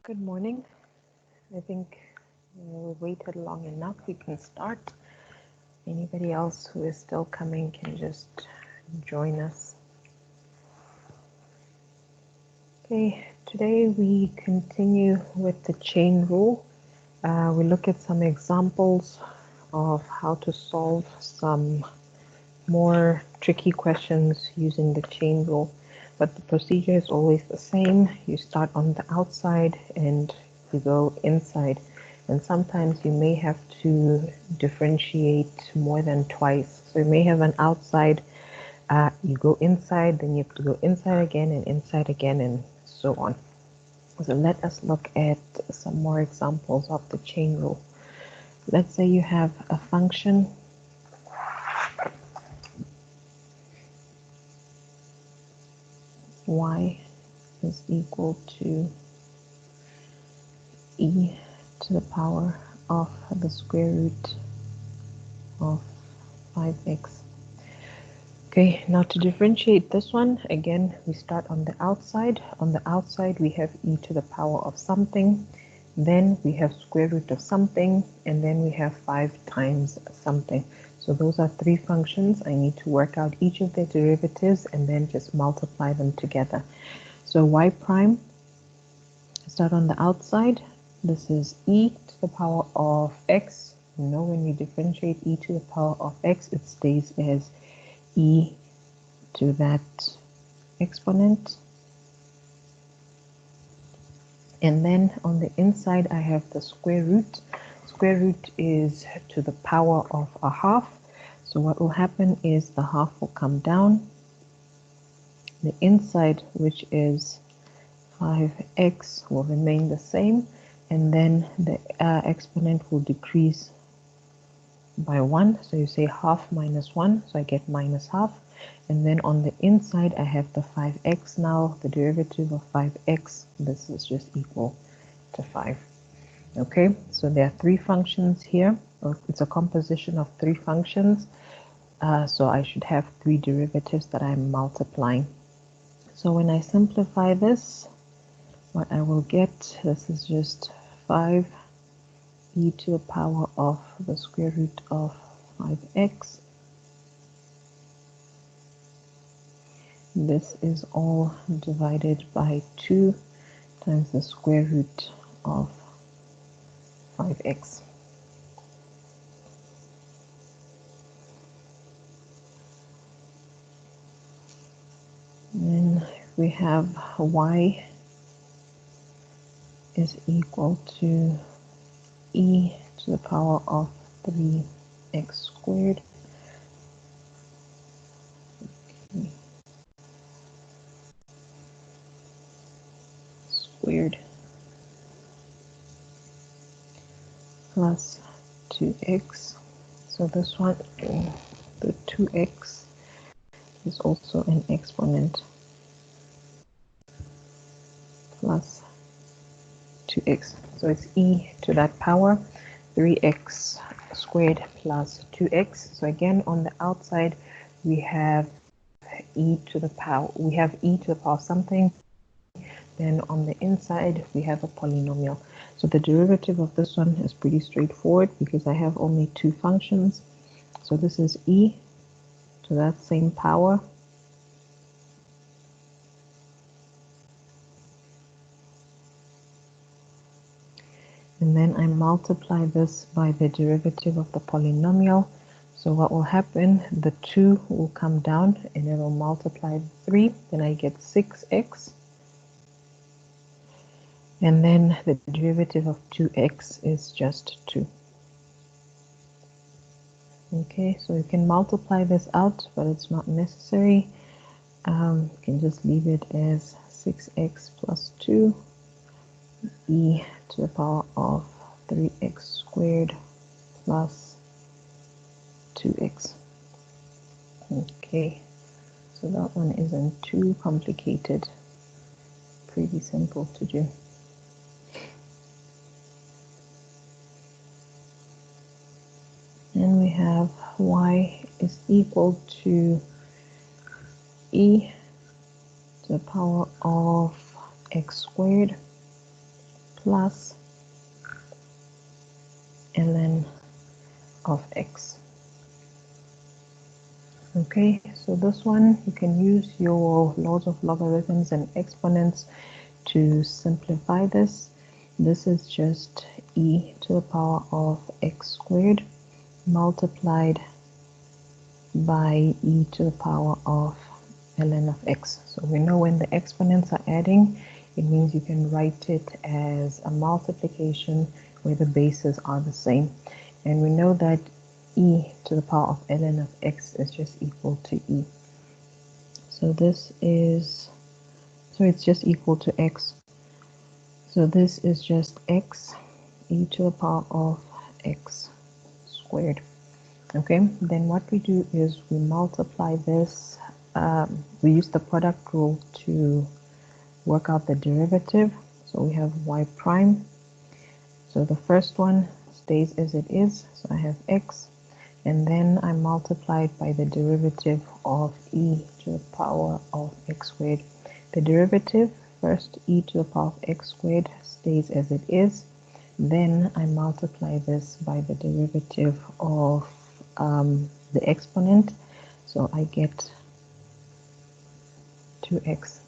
Good morning. I think we waited long enough. We can start. Anybody else who is still coming can just join us. Okay, today we continue with the chain rule. We look at some examples of how to solve some more tricky questions using the chain rule. But the procedure is always the same. You start on the outside and you go inside. And sometimes you may have to differentiate more than twice. So you may have an outside, you go inside, then you have to go inside again, and so on. So let us look at some more examples of the chain rule. Let's say you have a function y is equal to e to the power of the square root of 5x. Okay, now to differentiate this one, again, we start on the outside. On the outside, we have e to the power of something, then we have square root of something, and then we have 5 times something. So those are 3 functions. I need to work out each of their derivatives and then just multiply them together. So y prime, start on the outside. This is e to the power of x. You know, when we differentiate e to the power of x, it stays as e to that exponent. And then on the inside, I have the square root. Square root is to the power of a half. So what will happen is the half will come down. The inside, which is 5x, will remain the same. And then the exponent will decrease by 1. So you say half minus 1. So I get minus half. And then on the inside, I have the 5x now. The derivative of 5x, this is just equal to 5. Okay, so there are 3 functions here. It's a composition of 3 functions. So I should have 3 derivatives that I'm multiplying. So when I simplify this, what I will get, this is just 5 e to the power of the square root of 5x. This is all divided by 2 times the square root of 5x. Then we have y is equal to e to the power of 3x squared. Okay. Squared plus 2x. So this one, the 2x is also an exponent plus 2x. So it's e to that power, 3x squared plus 2x. So again, on the outside, we have e to the power, something. Then on the inside, we have a polynomial. So the derivative of this one is pretty straightforward because I have only 2 functions. So this is e to that same power and then I multiply this by the derivative of the polynomial. So what will happen, the 2 will come down and it will multiply 3, then I get 6x. And then the derivative of 2x is just 2. Okay, so you can multiply this out, but it's not necessary. You can just leave it as 6x plus 2 e to the power of 3x squared plus 2x. Okay, so that one isn't too complicated. Pretty simple to do. And we have y is equal to e to the power of x squared plus ln of x. Okay, so this one you can use your laws of logarithms and exponents to simplify this. This is just e to the power of x squared multiplied by e to the power of ln of x. So we know when the exponents are adding, it means you can write it as a multiplication where the bases are the same. And we know that e to the power of ln of x is just equal to e. So this is, so it's just equal to x. So this is just x e to the power of x squared. Okay, then what we do is we multiply this, we use the product rule to work out the derivative. So we have y prime. So the first one stays as it is, so I have x, and then I multiply it by the derivative of e to the power of x squared. The derivative, first e to the power of x squared stays as it is, then I multiply this by the derivative of the exponent, so I get 2x,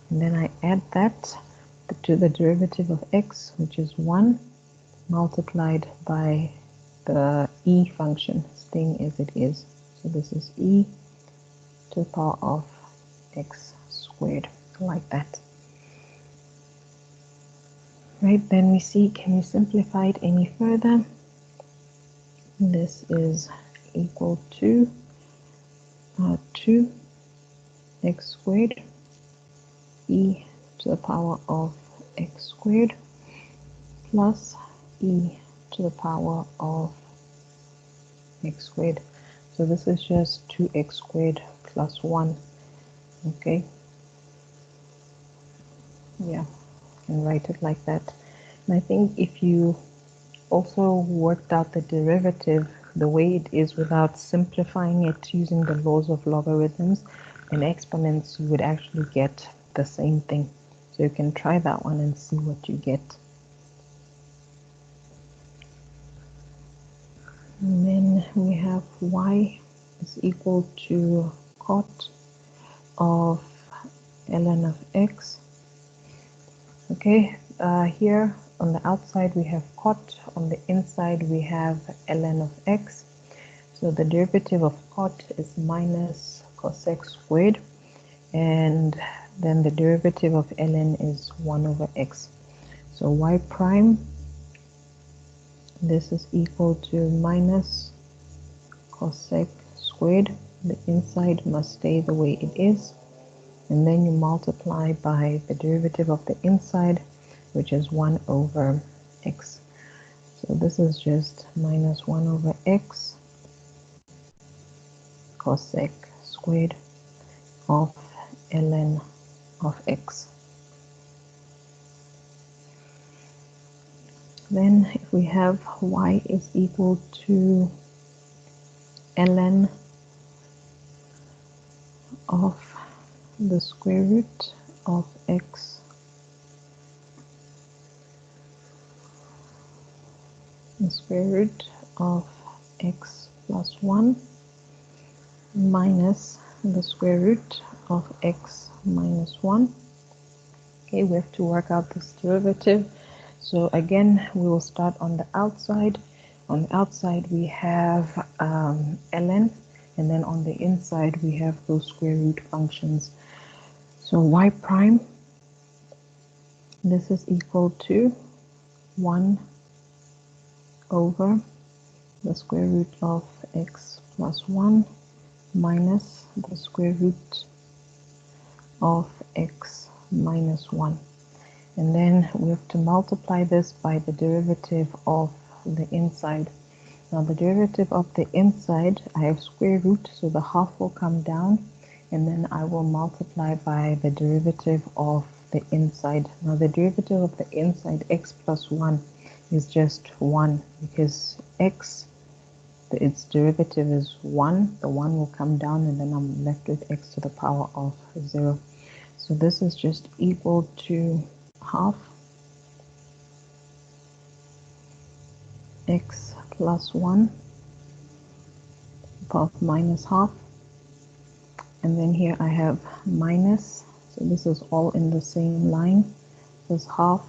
and then I add that to the derivative of x, which is 1, multiplied by the e function staying as it is. So this is e to the power of x squared, like that. Right, then we see, can we simplify it any further? This is equal to 2 x squared e to the power of x squared plus e to the power of x squared. So this is just 2x squared plus 1. Okay, yeah, and write it like that. And I think if you also worked out the derivative the way it is without simplifying it using the laws of logarithms and exponents, you would actually get the same thing. So you can try that one and see what you get. And then we have y is equal to cot of ln of x. Okay, here on the outside we have cot, on the inside we have ln of x. So the derivative of cot is minus cos x squared, and then the derivative of ln is 1 over x. So y prime, this is equal to minus cos x squared. The inside must stay the way it is, and then you multiply by the derivative of the inside, which is 1 over x. So this is just minus 1 over x cos x squared of ln of x. Then if we have y is equal to ln of the square root of x the square root of x plus 1 minus the square root of x minus 1. Okay, we have to work out this derivative. So again, we will start on the outside. On the outside we have ln, and then on the inside we have those square root functions. So y prime, this is equal to 1 over the square root of x plus 1 minus the square root of x minus 1. And then we have to multiply this by the derivative of the inside. Now the derivative of the inside, I have square root, so the half will come down, and then I will multiply by the derivative of the inside. Now the derivative of the inside, x plus 1, is just 1, because x, its derivative is 1. The 1 will come down, and then I'm left with x to the power of 0. So this is just equal to half x plus 1 power of minus half, and then here I have minus, so this is all in the same line. This is half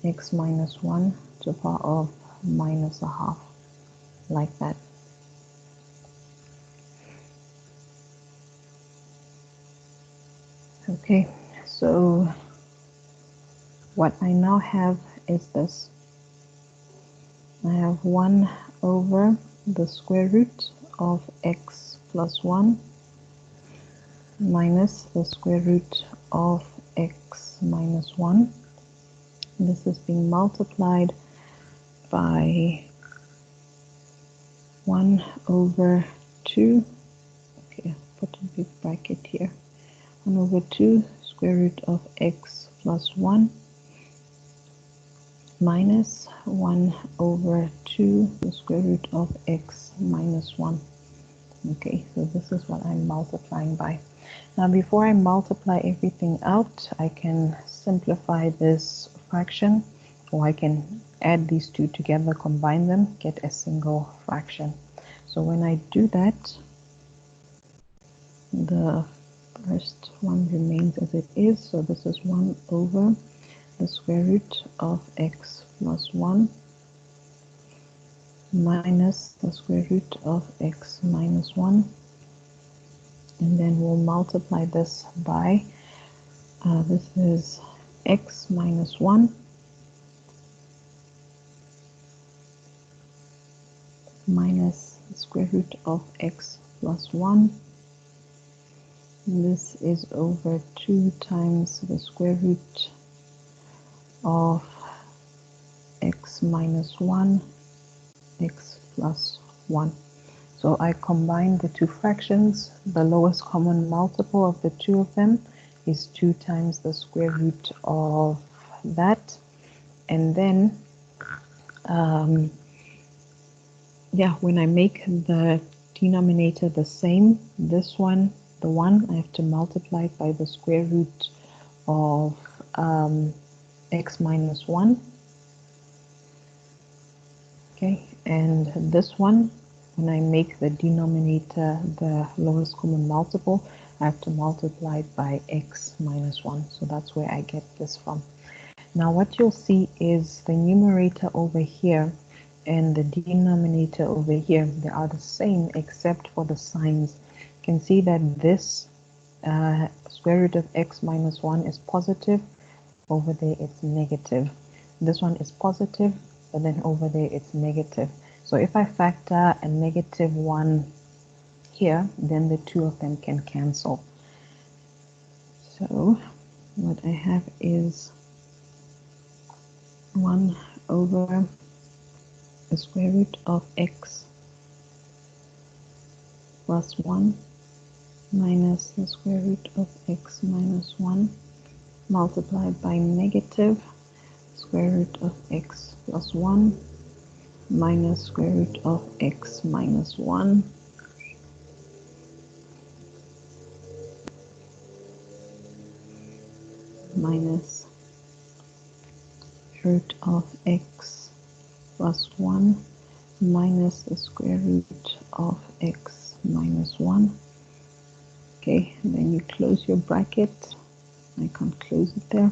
x minus 1 to the power of minus a half, like that. Okay, so what I now have is this. I have 1 over the square root of x plus 1 minus the square root of x minus 1. This is being multiplied by 1 over 2. Okay, put a big bracket here. 1 over 2 square root of x plus 1 minus 1 over 2 the square root of x minus 1. Okay, so this is what I'm multiplying by. Now before I multiply everything out, I can simplify this fraction, or I can add these two together, combine them, get a single fraction. So when I do that, the first one remains as it is, so this is 1 over the square root of x plus 1 minus the square root of x minus 1, and then we'll multiply this by, this is x minus 1 minus the square root of x plus 1. This is over 2 times the square root of x minus 1, x plus 1. So I combine the two fractions. The lowest common multiple of the two of them is 2 times the square root of that. And then, when I make the denominator the same, this one, the 1, I have to multiply it by the square root of x minus 1. Okay, and this one, when I make the denominator the lowest common multiple, I have to multiply it by x minus 1. So that's where I get this from. Now what you'll see is the numerator over here and the denominator over here, they are the same except for the signs. You can see that this square root of x minus 1 is positive, over there it's negative. This one is positive, but then over there it's negative. So if I factor a negative 1 here, then the two of them can cancel. So what I have is 1 over the square root of x plus 1 minus the square root of x minus 1 multiplied by negative square root of x plus 1 minus square root of x minus 1 minus root of x plus 1 minus the square root of x minus 1. Okay, and then you close your bracket. I can't close it there.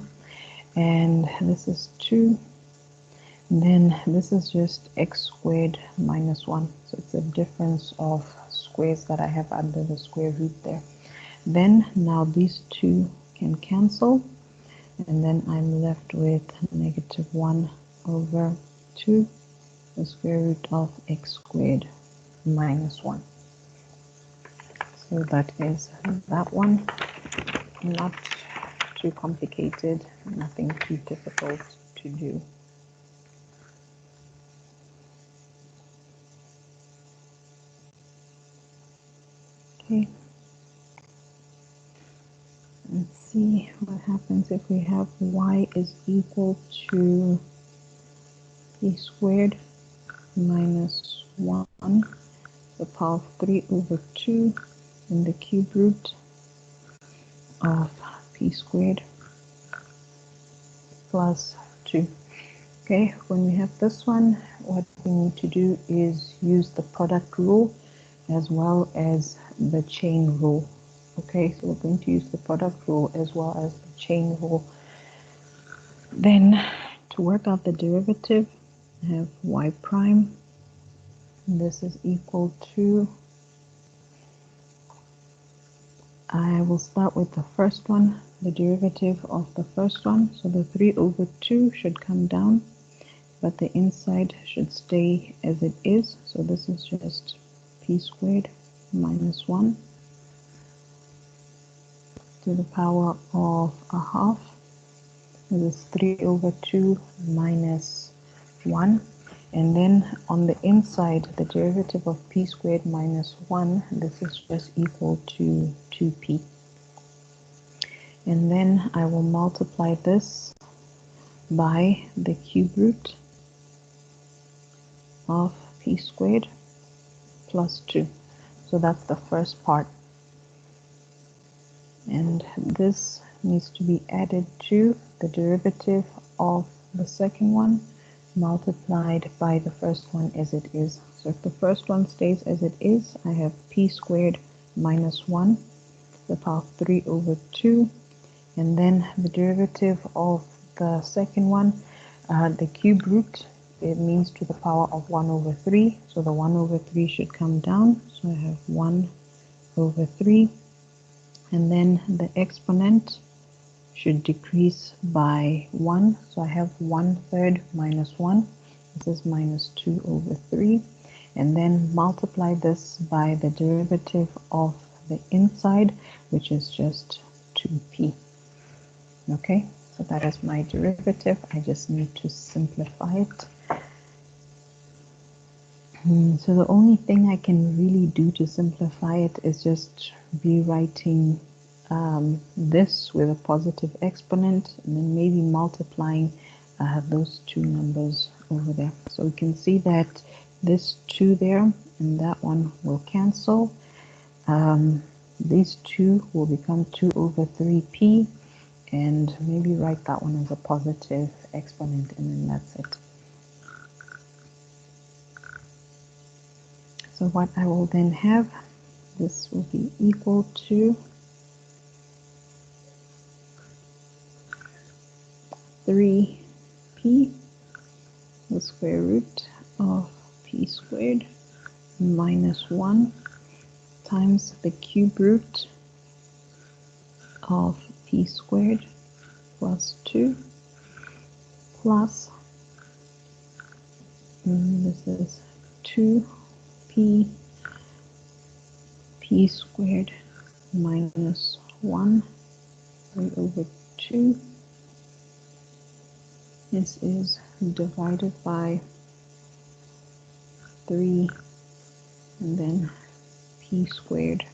And this is 2. And then this is just x squared minus 1. So it's a difference of squares that I have under the square root there. Then now these two can cancel. And then I'm left with negative 1 over 2, the square root of x squared minus 1. So that is that one. Not too complicated, nothing too difficult to do. Okay. Let's see what happens if we have y is equal to p squared minus 1, the power of 3 over 2 in the cube root of p squared plus 2. Okay, when we have this one, what we need to do is use the product rule as well as the chain rule. Okay, so we're going to use the product rule as well as the chain rule. Then to work out the derivative, I have y prime. This is equal to, I will start with the first one, the derivative of the first one. So the 3/2 should come down, but the inside should stay as it is. So this is just p squared minus 1 to the power of a half. This is 3/2 minus 1. And then on the inside, the derivative of p squared minus 1, this is just equal to 2p. And then I will multiply this by the cube root of p squared plus 2. So that's the first part. And this needs to be added to the derivative of the second one multiplied by the first one as it is. So if the first one stays as it is, I have p squared minus 1 to the power of 3/2. And then the derivative of the second one, the cube root, it means to the power of 1/3. So the 1/3 should come down. So I have 1/3. And then the exponent should decrease by 1. So I have 1/3 minus 1. This is minus 2/3. And then multiply this by the derivative of the inside, which is just 2p. Okay, so that is my derivative. I just need to simplify it. So the only thing I can really do to simplify it is just rewriting this with a positive exponent and then maybe multiplying those two numbers over there. So we can see that this 2 there and that one will cancel. These 2 will become 2/3p, and maybe write that one as a positive exponent, and then that's it. So what I will then have, this will be equal to 3p, the square root of p squared minus 1 times the cube root of p squared plus 2 plus, this is 2p p squared minus 1 3/2. This is divided by 3 and then p squared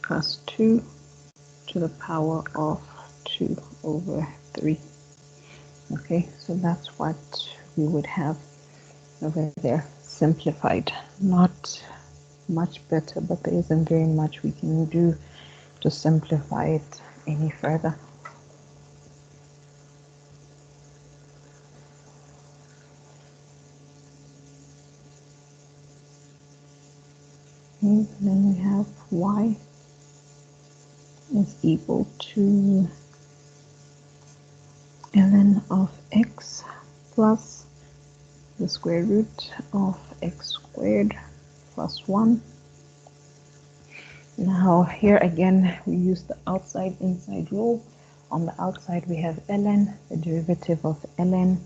plus 2 to the power of 2/3. Okay, so that's what we would have over there, simplified. Not much better, but there isn't very much we can do to simplify it any further. Okay, then we have y is equal to ln of x plus the square root of x squared plus 1. Now here again we use the outside inside rule. On the outside we have ln. The derivative of ln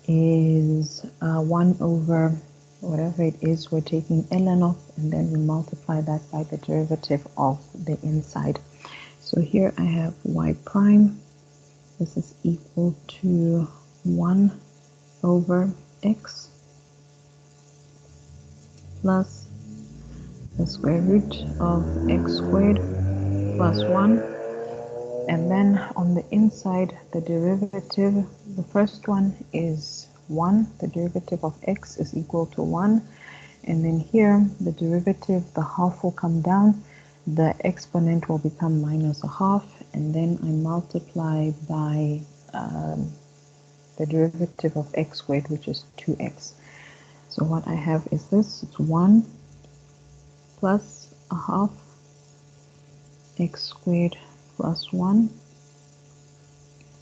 is 1 over whatever it is we're taking ln of, and then we multiply that by the derivative of the inside. So here I have y prime. This is equal to 1 over x plus the square root of x squared plus 1. And then on the inside, the derivative, the first one is 1. The derivative of x is equal to 1. And then here, the derivative, the half will come down. The exponent will become minus a half. And then I multiply by the derivative of x squared, which is 2x. So what I have is this, it's 1 plus a half x squared plus 1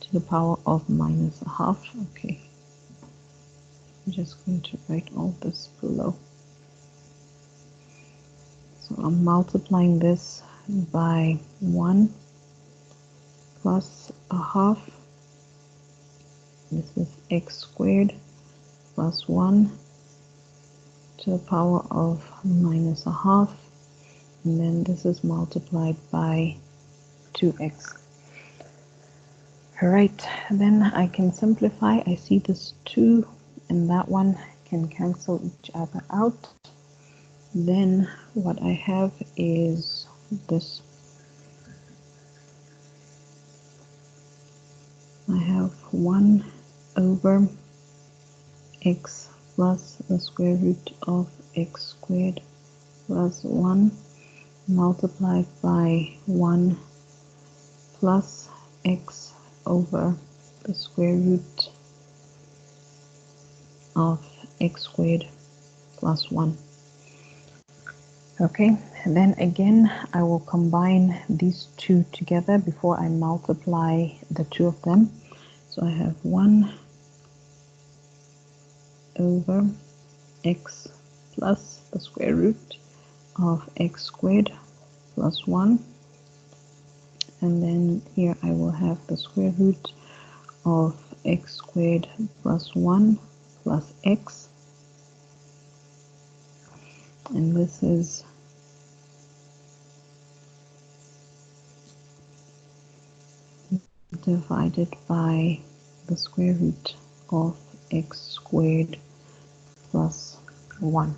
to the power of minus a half. Okay, I'm just going to write all this below. So I'm multiplying this by 1 plus a half. This is x squared plus 1 to the power of minus a half. And then this is multiplied by 2x. Alright, then I can simplify. I see this 2 and that one can cancel each other out. Then what I have is this. I have 1 over x plus the square root of x squared plus 1 multiplied by 1 plus x over the square root of x squared plus 1. Okay, and then again I will combine these two together before I multiply the two of them. So I have 1 over x plus the square root of x squared plus 1, and then here I will have the square root of x squared plus 1 plus x, and this is divided by the square root of x squared plus 1.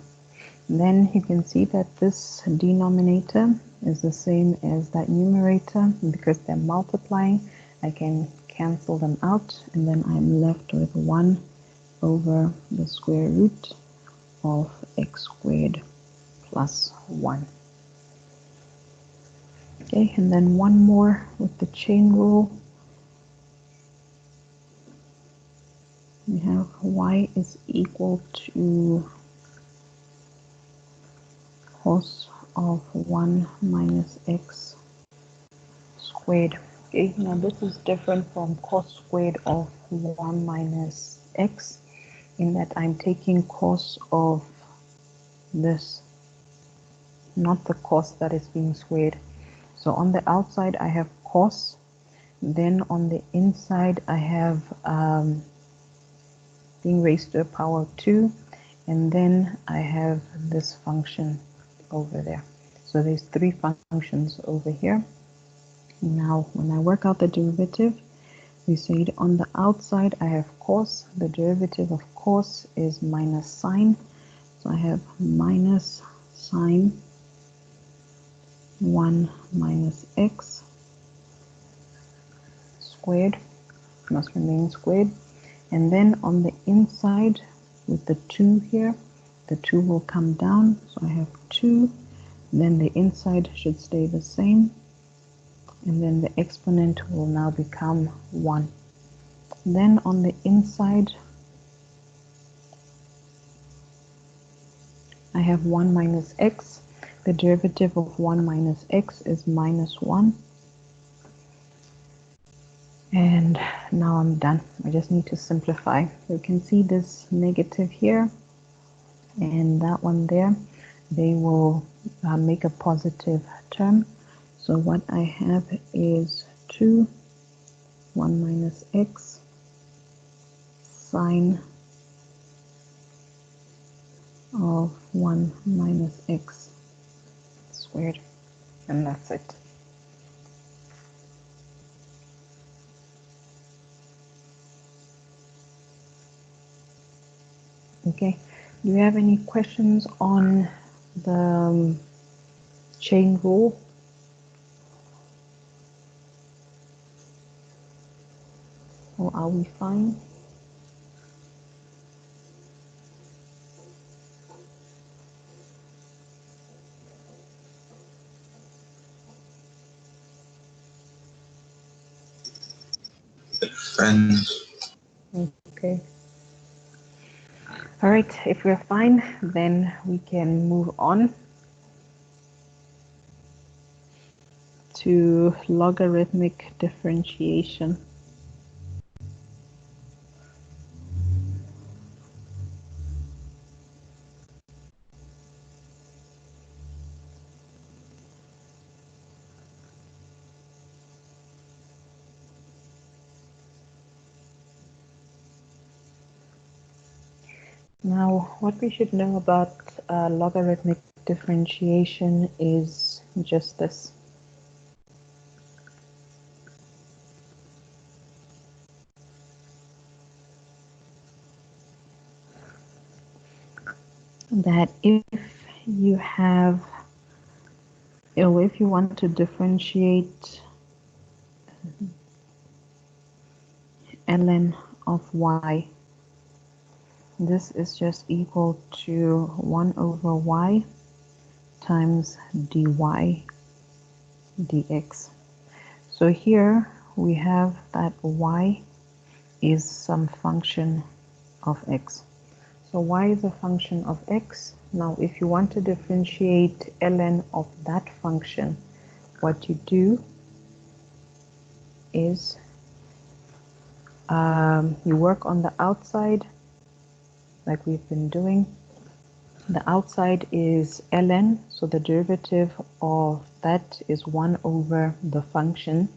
Then you can see that this denominator is the same as that numerator. Because they're multiplying, I can cancel them out, and then I'm left with 1 over the square root of x squared plus 1. Okay, and then one more with the chain rule. We have y is equal to cos of 1 minus x squared. Okay, now this is different from cos squared of 1 minus x in that I'm taking cos of this, not the cos that is being squared. So on the outside I have cos, then on the inside I have being raised to the power of 2, and then I have this function over there. So there's 3 functions over here. Now when I work out the derivative, we said on the outside I have cos. The derivative of cos is minus sine. So I have minus sine 1 minus x squared, must remain squared. And then on the inside with the 2 here, the 2 will come down. So I have 2, then the inside should stay the same. And then the exponent will now become 1. Then on the inside, I have 1 minus x. The derivative of 1 minus x is minus 1. And now I'm done. I just need to simplify. You can see this negative here and that one there. They will make a positive term. So what I have is 2, 1 minus x, sine of 1 minus x squared. And that's it. Okay, do you have any questions on the chain rule? Or are we fine? And Okay. All right, if we're fine, then we can move on to logarithmic differentiation. Now, what we should know about logarithmic differentiation is just this. That if you have, or if you want to differentiate ln of y, this is just equal to 1 over y times dy dx. So here we have that y is some function of x. So y is a function of x. Now if you want to differentiate ln of that function, what you do is you work on the outside like we've been doing. The outside is ln, so the derivative of that is 1 over the function,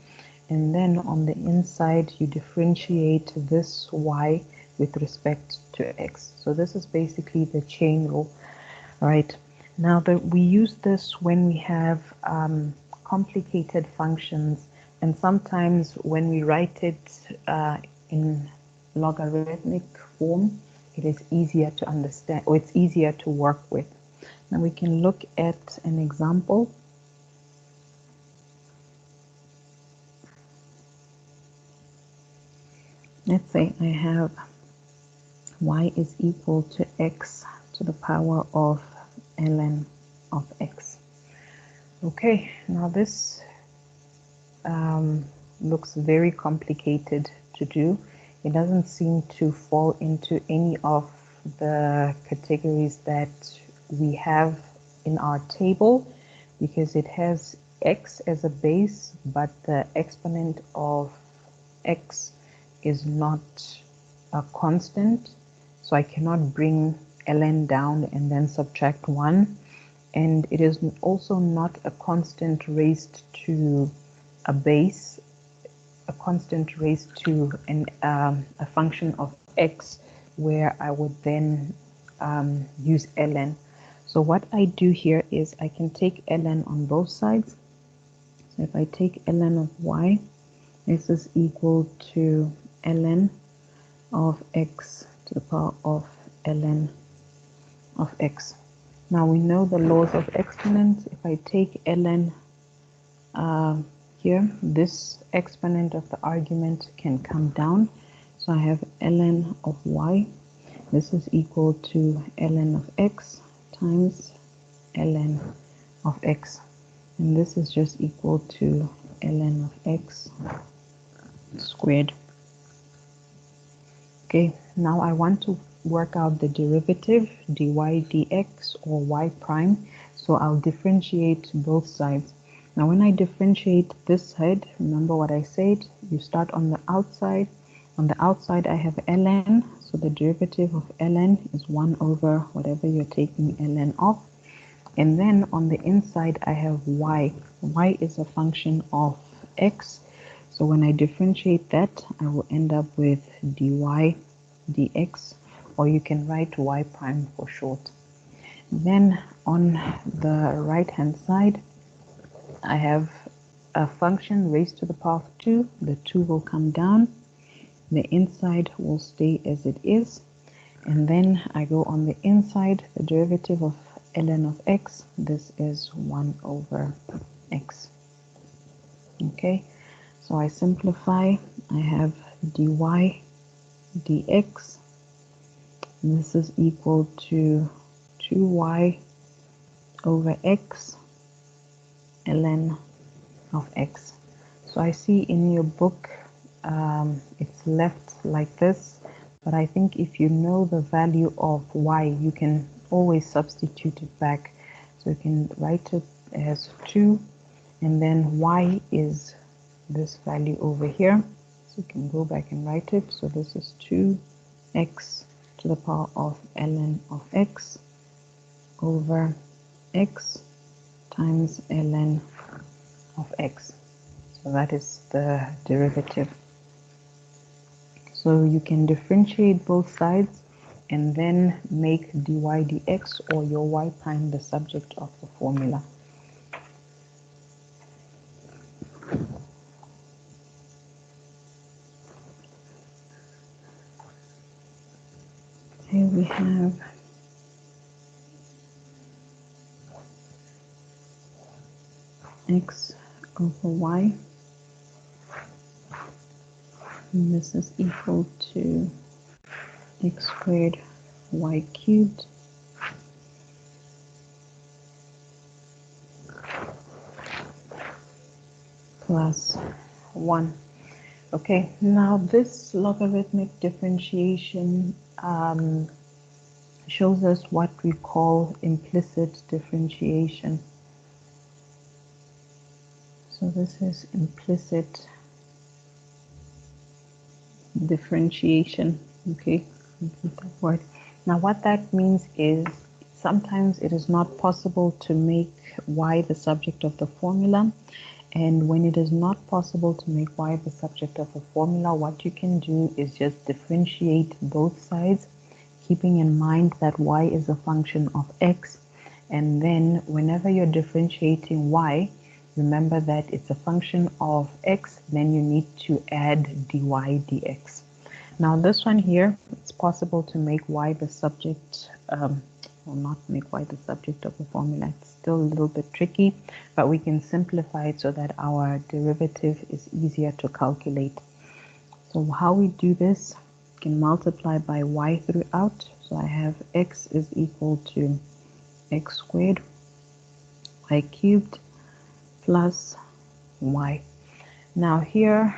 and then on the inside you differentiate this y with respect to x. So this is basically the chain rule. All right, now we use this when we have complicated functions, and sometimes when we write it in logarithmic form, it is easier to understand, or it's easier to work with. Now we can look at an example. Let's say I have y is equal to x to the power of ln of x. Okay, now this looks very complicated to do. It doesn't seem to fall into any of the categories that we have in our table, because it has x as a base, but the exponent of x is not a constant, so I cannot bring ln down and then subtract 1, and it is also not a constant raised to a base, a constant raised to a function of x, where I would then use ln. So what I do here is I can take ln on both sides. So if I take ln of y, this is equal to ln of x to the power of ln of x. Now we know the laws of exponents. If I take ln here, this exponent of the argument can come down. So I have ln of y. This is equal to ln of x times ln of x. And this is just equal to ln of x squared. Okay, now I want to work out the derivative dy dx, or y prime. So I'll differentiate both sides. Now when I differentiate this side, remember what I said, you start on the outside. On the outside I have ln, so the derivative of ln is 1 over whatever you're taking ln of. And then on the inside I have y. Y is a function of x. So when I differentiate that, I will end up with dy dx, or you can write y prime for short. Then on the right hand side, I have a function raised to the power of 2. The 2 will come down. The inside will stay as it is. And then I go on the inside, the derivative of ln of x. This is 1 over x. Okay, so I simplify. I have dy dx. This is equal to 2y over x ln of x. So I see in your book it's left like this, But I think if you know the value of y, you can always substitute it back. So you can write it as 2, and then y is this value over here. So you can go back and write it. So this is 2x to the power of ln of x over x times ln of x. So that is the derivative. So you can differentiate both sides and then make dy dx or your y prime the subject of the formula. Here we have x over y, and this is equal to x squared y cubed plus 1. Okay, now this logarithmic differentiation shows us what we call implicit differentiation. So this is implicit differentiation. Okay, repeat that word. Now what that means is sometimes it is not possible to make y the subject of the formula, and when it is not possible to make y the subject of a formula, what you can do is just differentiate both sides, keeping in mind that y is a function of x, and then whenever you're differentiating y, remember that it's a function of x, then you need to add dy dx. Now this one here, it's possible to make y the subject, or not make y the subject of a formula. It's still a little bit tricky, but we can simplify it so that our derivative is easier to calculate. So how we do this, we can multiply by y throughout. So I have x is equal to x squared y cubed plus y. Now here,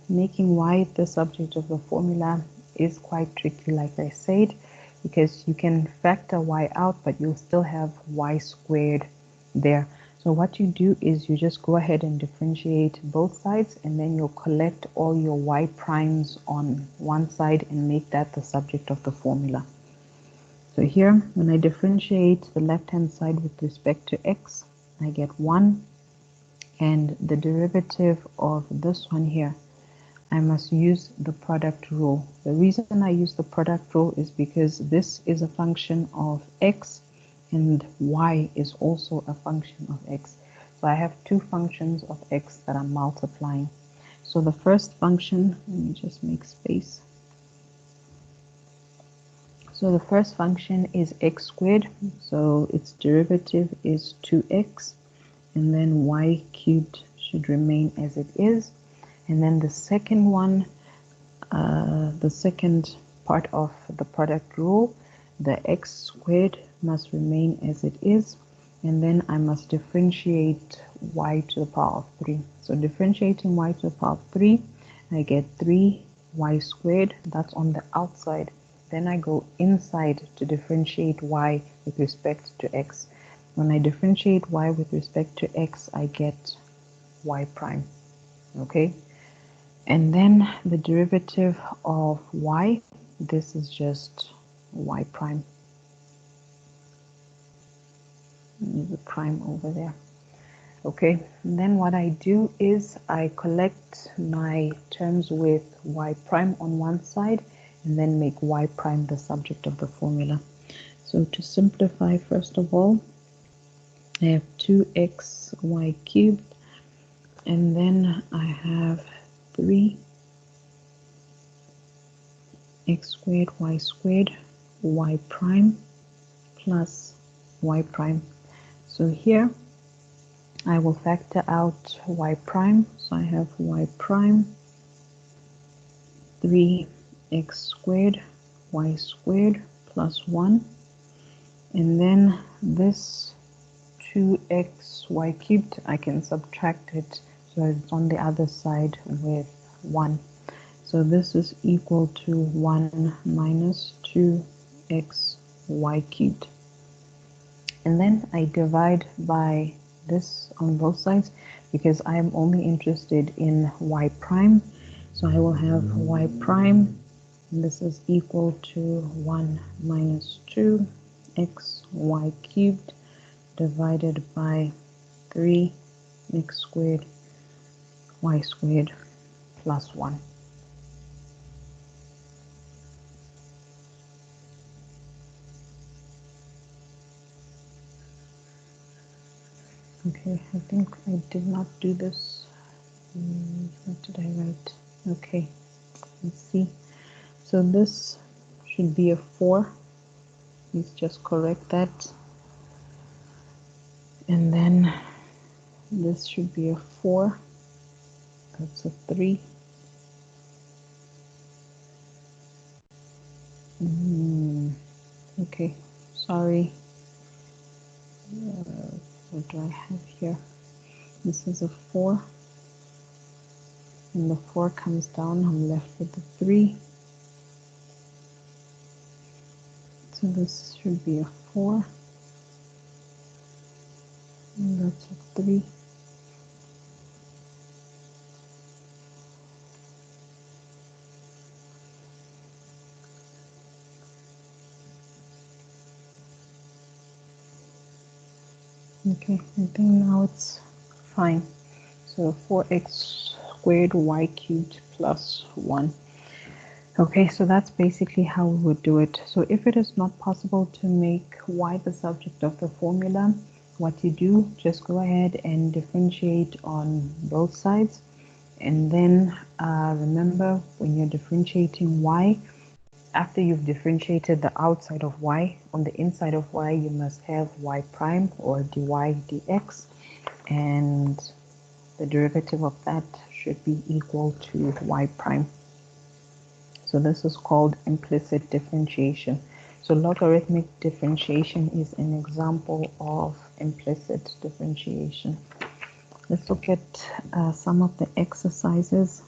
making y the subject of the formula is quite tricky, like I said, because you can factor y out, but you'll still have y squared there. So what you do is you just go ahead and differentiate both sides, and then you'll collect all your y primes on one side and make that the subject of the formula. So here, when I differentiate the left-hand side with respect to x, I get 1, and the derivative of this one here, I must use the product rule. The reason I use the product rule is because this is a function of x and y is also a function of x. So I have two functions of x that I'm multiplying. So the first function, let me just make space. So the first function is x squared, so its derivative is 2x, and then y cubed should remain as it is. And then the second one, the second part of the product rule, the x squared must remain as it is, and then I must differentiate y to the power of 3. So differentiating y to the power of 3, I get 3y squared, that's on the outside. Then I go inside to differentiate y with respect to x. When I differentiate y with respect to x, I get y prime. Okay? And then the derivative of y, this is just y prime. There's a prime over there. Okay, and then what I do is I collect my terms with y prime on one side and then make y prime the subject of the formula. So to simplify, first of all, I have 2xy cubed, and then I have 3x squared y prime plus y prime. So here I will factor out y prime, so I have y prime 3x squared y squared plus 1, and then this 2xy cubed, I can subtract it so it's on the other side with 1. So this is equal to 1 minus 2xy cubed. And then I divide by this on both sides because I am only interested in y prime. So I will have y prime, and this is equal to 1 minus 2xy cubed divided by 3x squared y squared plus 1. Okay, I think I did not do this. What did I write? Okay, let's see. So this should be a 4. Let's just correct that. And then this should be a 4. That's a 3. Okay, sorry. What do I have here? This is a 4. And the 4 comes down, I'm left with the 3. So this should be a 4. And that's a 3. Okay, I think now it's fine. So 4x squared y cubed plus 1. Okay, so that's basically how we would do it. So if it is not possible to make y the subject of the formula, what you do, just go ahead and differentiate on both sides. And then remember, when you're differentiating y, after you've differentiated the outside of y, on the inside of y, you must have y prime or dy dx. And the derivative of that should be equal to y prime. So this is called implicit differentiation. So logarithmic differentiation is an example of implicit differentiation. Let's look at some of the exercises.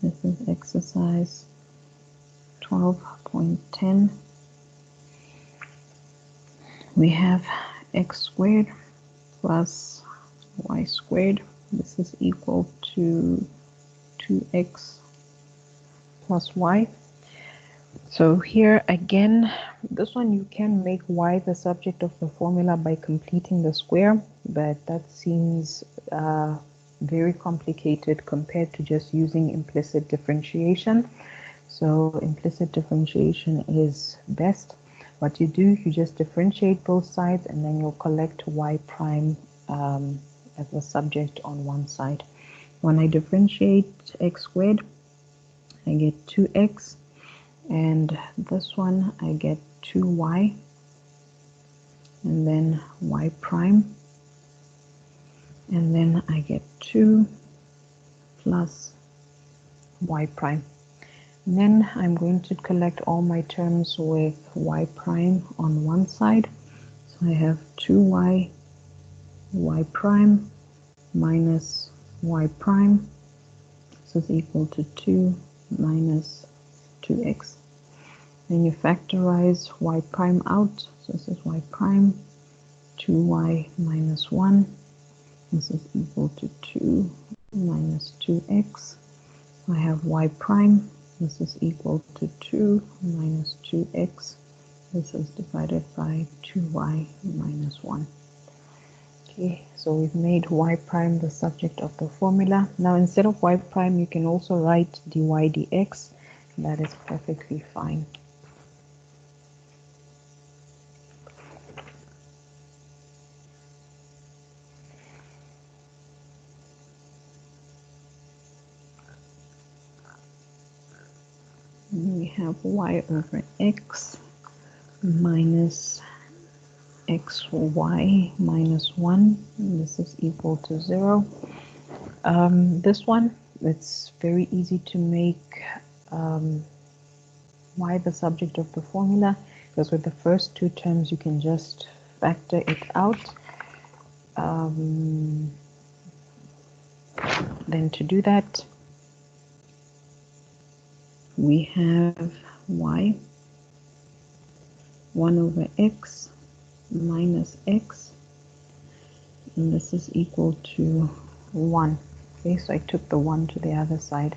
This is exercise 12.10. We have x squared plus y squared. This is equal to 2x plus y. So here again, this one you can make y the subject of the formula by completing the square, but that seems very complicated compared to just using implicit differentiation. So implicit differentiation is best. What you do, you just differentiate both sides and then you'll collect y prime as the subject on one side. When I differentiate x squared, I get 2x, and this one I get 2y, and then y prime, and then I get 2 plus y prime. And then I'm going to collect all my terms with y prime on one side. So I have 2y y prime minus y prime. This is equal to 2 minus 2x. Then you factorize y prime out. So this is y prime, 2y minus 1. This is equal to 2 minus 2x. I have y prime. This is equal to 2 minus 2x. This is divided by 2y minus 1. Okay, so we've made y prime the subject of the formula. Now instead of y prime, you can also write dy dx. That is perfectly fine. We have y over x minus xy minus 1. This is equal to 0. This one, it's very easy to make y the subject of the formula, because with the first two terms you can just factor it out. Then to do that, we have y 1 over x minus x, and this is equal to 1. Okay, so I took the 1 to the other side,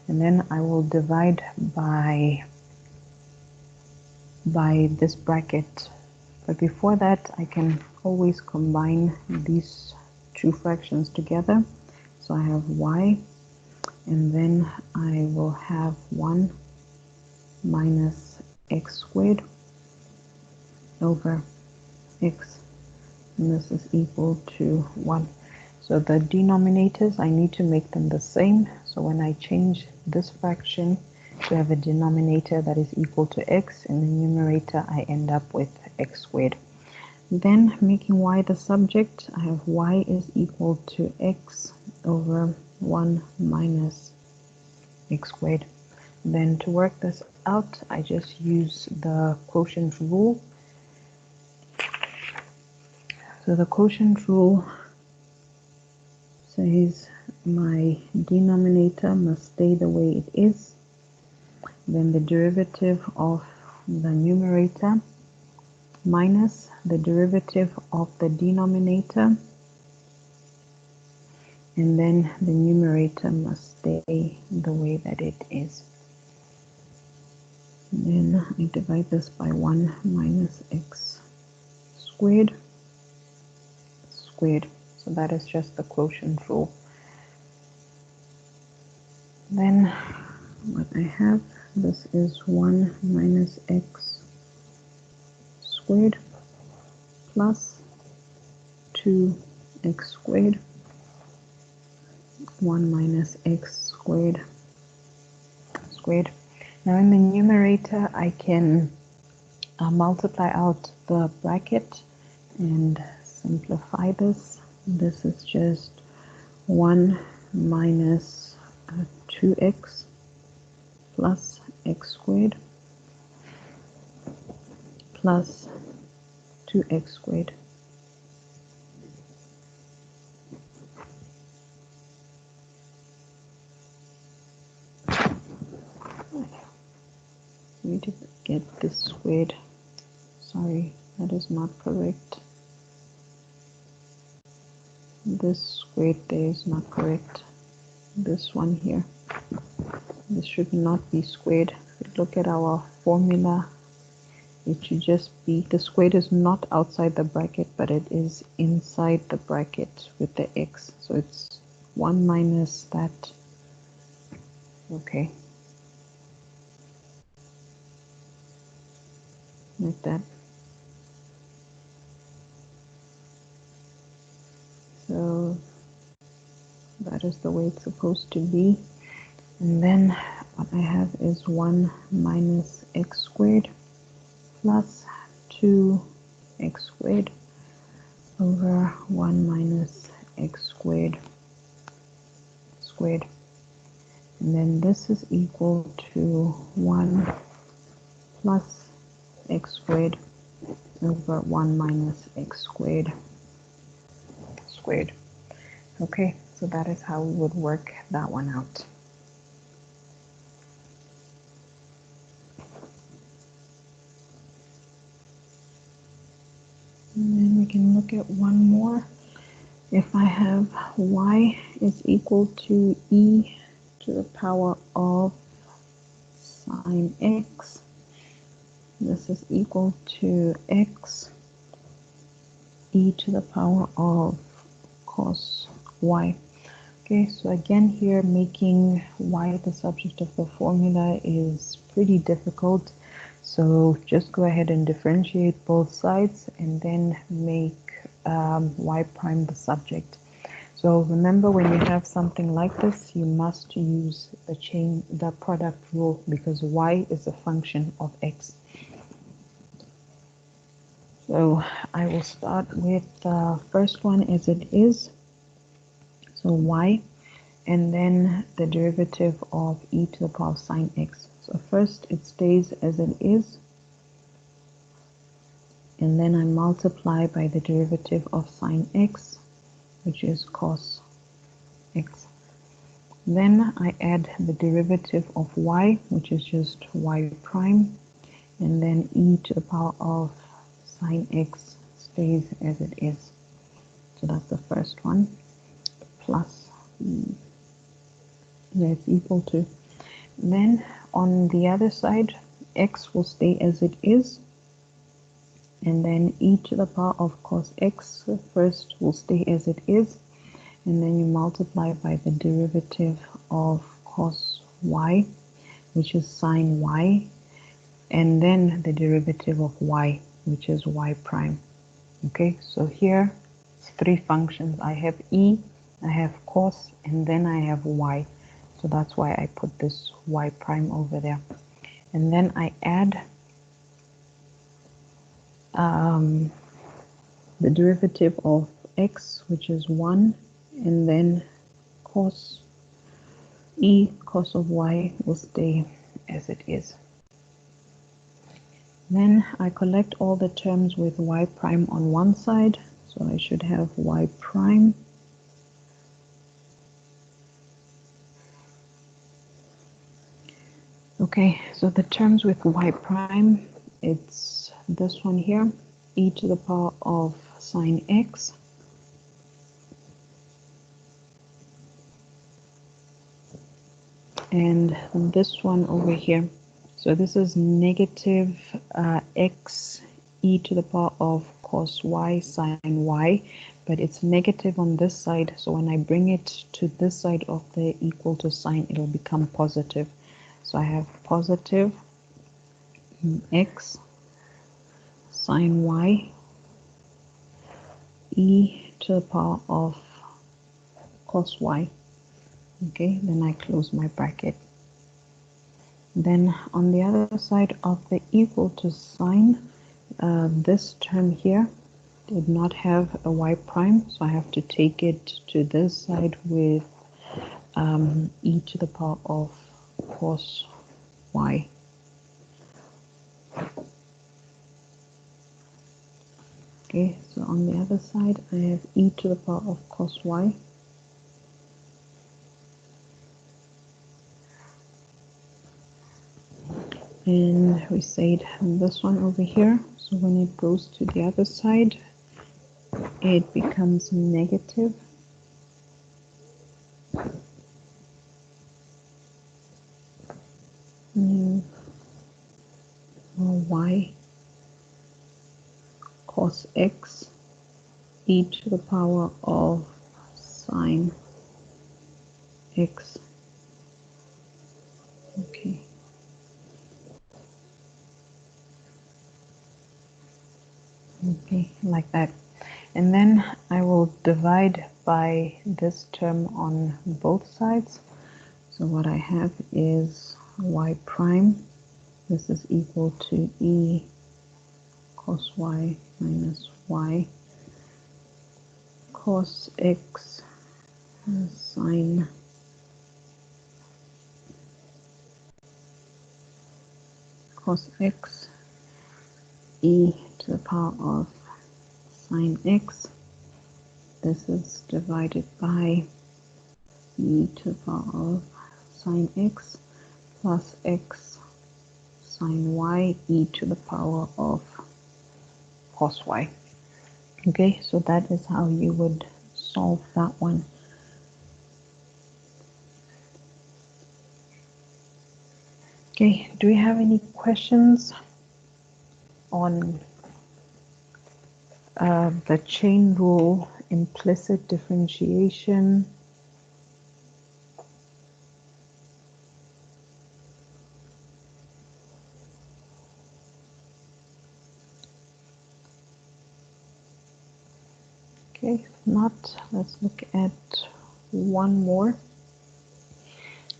and then I will divide by this bracket. But before that, I can always combine these two fractions together. So I have y, and then I will have 1 minus x squared over x, and this is equal to 1. So the denominators, I need to make them the same. So when I change this fraction to have a denominator that is equal to x, in the numerator I end up with x squared. Then making y the subject, I have y is equal to x over 1 minus x squared. Then to work this out, I just use the quotient rule. So the quotient rule says my denominator must stay the way it is. Then the derivative of the numerator minus the derivative of the denominator, and then the numerator must stay the way that it is. And then I divide this by 1 minus x squared squared. So that is just the quotient rule. Then what I have, this is 1 minus x squared plus 2x squared, 1 minus x squared squared. Now in the numerator, I can multiply out the bracket and simplify this. This is just 1 minus 2x plus x squared plus 2x squared. I need to get this squared. Sorry, that is not correct. This squared there is not correct. This one here, this should not be squared. If you look at our formula, it should just be, the squared is not outside the bracket, but it is inside the bracket with the x. So it's 1 minus that. Okay. Like that. So that is the way it's supposed to be. And then what I have is 1 minus x squared plus 2x squared over 1 minus x squared squared. And then this is equal to 1 plus x squared over 1 minus x squared squared. Okay, so that is how we would work that one out. And then we can look at one more. If I have y is equal to e to the power of sine x, this is equal to x e to the power of cos y. Okay, so again here, making y the subject of the formula is pretty difficult. So just go ahead and differentiate both sides and then make y prime the subject. So remember, when you have something like this, you must use the product rule, because y is a function of x. So I will start with the first one as it is. So y, and then the derivative of e to the power of sine x. So first it stays as it is, and then I multiply by the derivative of sine x, which is cos x. Then I add the derivative of y, which is just y prime, and then e to the power of sine x stays as it is. So that's the first one, plus that's equal to. Then on the other side, x will stay as it is, and then e to the power of cos x first will stay as it is, and then you multiply by the derivative of cos y, which is sine y, and then the derivative of y, which is y prime. Okay, so here it's three functions. I have e, I have cos, and then I have y. So that's why I put this y prime over there. And then I add the derivative of x, which is 1, and then cos e cos of y will stay as it is. Then I collect all the terms with y prime on one side, so I should have y prime okay, so the terms with y prime, it's this one here, e to the power of sine x, and this one over here. So this is negative x e to the power of cos y sine y, but it's negative on this side, so when I bring it to this side of the equal to sign, it'll become positive. So I have positive x sine y e to the power of cos y. Okay, then I close my bracket. Then on the other side of the equal to sign, this term here did not have a y prime, so I have to take it to this side with e to the power of cos y. Okay, so on the other side I have e to the power of cos y. And we said this one over here, so when it goes to the other side, it becomes negative. Y cos x e to the power of sine x. Okay. Okay, like that. And then I will divide by this term on both sides. So what I have is y prime. This is equal to e cos y minus y cos x sine cos x e to the power of sine x. This is divided by e to the power of sine x plus x sine y e to the power of cos y. Okay, so that is how you would solve that one. Okay, do we have any questions on the chain rule, implicit differentiation? Okay, if not, let's look at one more.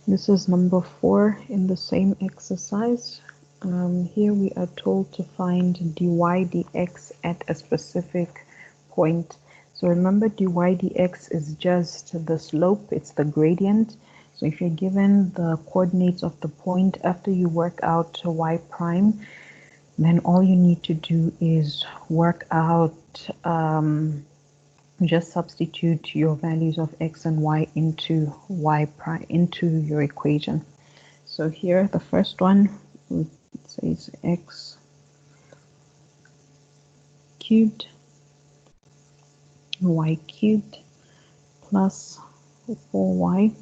This is number 4 in the same exercise. Here we are told to find dy dx at a specific point. So remember, dy dx is just the slope, it's the gradient. So if you're given the coordinates of the point after you work out y prime, then all you need to do is work out just substitute your values of x and y into y prime into your equation. So here the first one says x cubed y cubed plus 4y.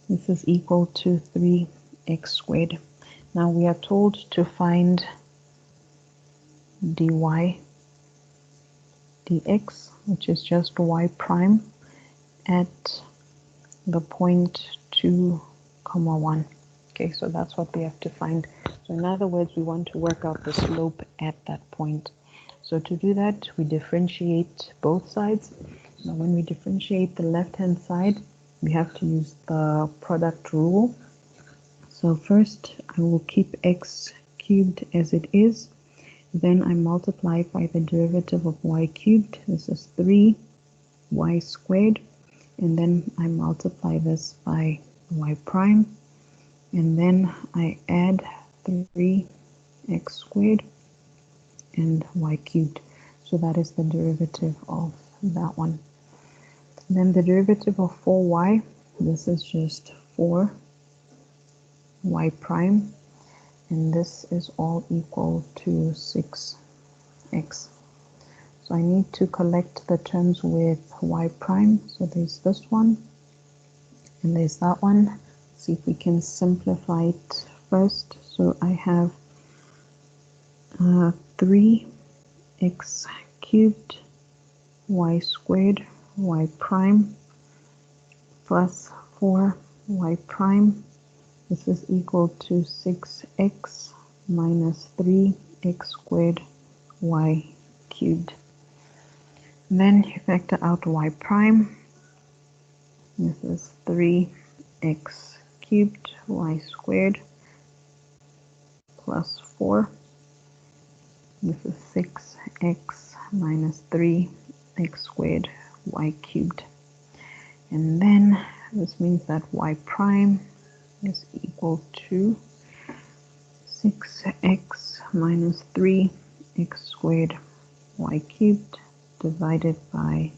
This is equal to 3x squared. Now we are told to find dy dx, which is just y prime at the point 2, 1. Okay, so that's what we have to find. So in other words, we want to work out the slope at that point. So to do that, we differentiate both sides. Now when we differentiate the left-hand side, we have to use the product rule. So first I will keep x cubed as it is. Then I multiply by the derivative of y cubed. This is 3y squared. And then I multiply this by y prime. And then I add 3x squared and y cubed. So that is the derivative of that one. Then the derivative of 4y, this is just 4y prime, and this is all equal to 6x. So I need to collect the terms with y prime. So there's this one, and there's that one. Let's see if we can simplify it first. So I have 3x cubed y squared y prime plus 4y prime. This is equal to 6x minus 3x squared y cubed. And then you factor out y prime. This is 3x cubed y squared plus 4. This is 6x minus 3x squared y cubed. And then this means that y prime is equal to 6x minus 3x squared y cubed divided by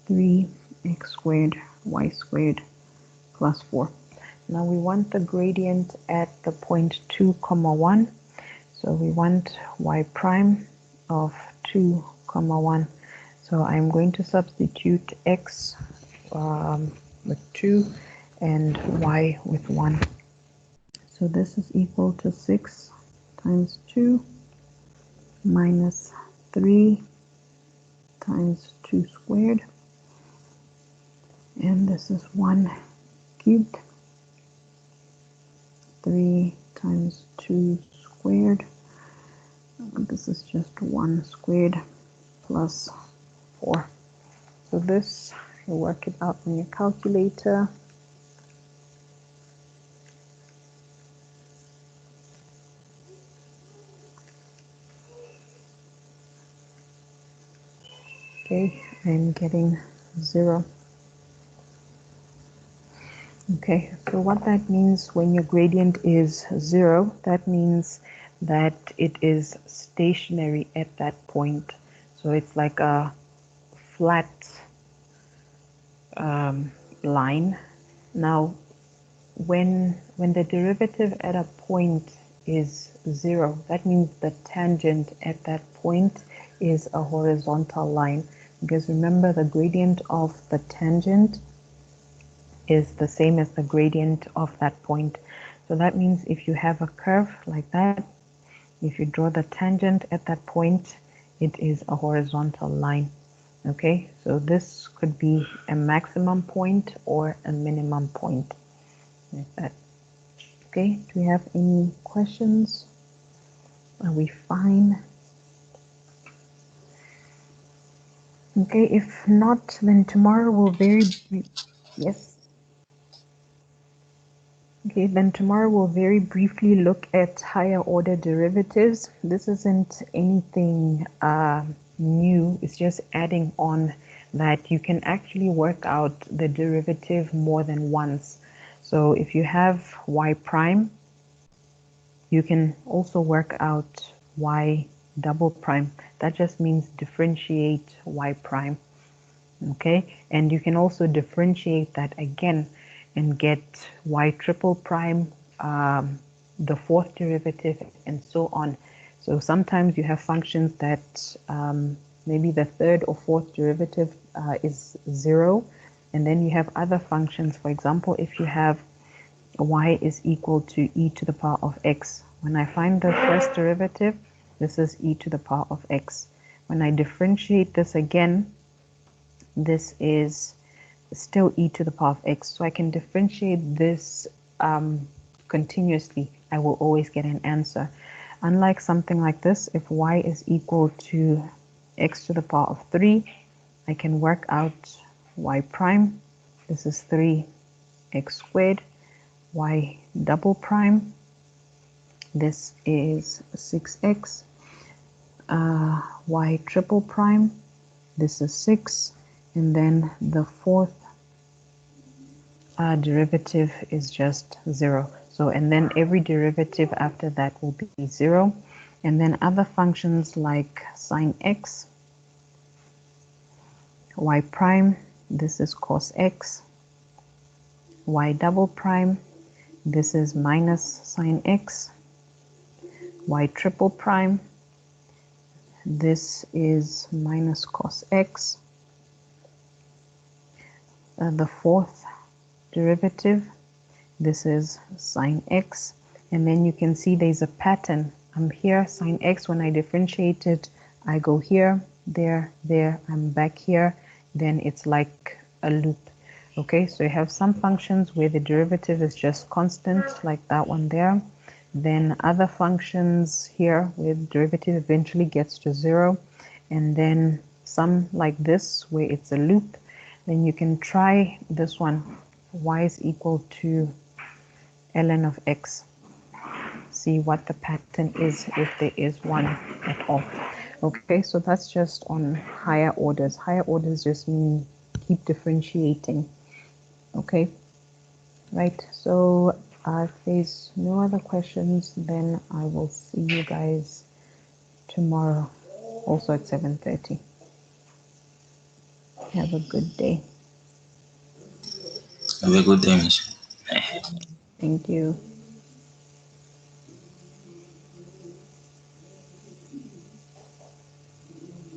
3x squared y squared plus 4. Now we want the gradient at the point 2, 1. So we want y prime of 2, 1. So I'm going to substitute x with 2 and y with 1. So this is equal to 6 times 2 minus 3 times 2 squared, and this is 1 cubed. 3 times 2 squared, this is just 1 squared plus 4. So this, you work it out on your calculator. Okay, I'm getting 0. Okay, so what that means when your gradient is 0, that means that it is stationary at that point. So it's like a flat line. Now, when the derivative at a point is 0, that means the tangent at that point is a horizontal line. Because remember, the gradient of the tangent is the same as the gradient of that point. So that means if you have a curve like that, if you draw the tangent at that point, it is a horizontal line. Okay, so this could be a maximum point or a minimum point, like that. Okay, do we have any questions? Are we fine? Okay, if not, then tomorrow we'll yes. Okay, then tomorrow we'll very briefly look at higher order derivatives. This isn't anything new, it's just adding on that you can actually work out the derivative more than once. So if you have y prime, you can also work out y double prime. That just means differentiate y prime. Okay, and you can also differentiate that again and get y triple prime, the fourth derivative, and so on. So sometimes you have functions that maybe the third or fourth derivative is 0, and then you have other functions. For example, if you have y is equal to e to the power of x, when I find the first derivative, this is e to the power of x. When I differentiate this again, this is still e to the power of x. So I can differentiate this continuously. I will always get an answer. Unlike something like this, if y is equal to x to the power of 3, I can work out y prime. This is 3x squared. Y double prime. This is 6x. Y triple prime. This is 6. And then the fourth derivative is just 0. So, and then every derivative after that will be 0. And then other functions like sine x, y prime, this is cos x, y double prime, this is minus sine x, y triple prime, this is minus cos x, the fourth derivative, this is sine x, and then you can see there's a pattern. I'm here, sine x, when I differentiate it, I go here, there, there, I'm back here, then it's like a loop. Okay, so you have some functions where the derivative is just constant, like that one there. Then other functions here where the derivative eventually gets to 0, and then some like this where it's a loop. Then you can try this one, y is equal to ln of x. See what the pattern is, if there is one at all. Okay, so that's just on higher orders. Higher orders just mean keep differentiating. Okay, right, so if there's no other questions, then I will see you guys tomorrow, also at 7:30. Have a good day. Have a good day, Miss. Thank you.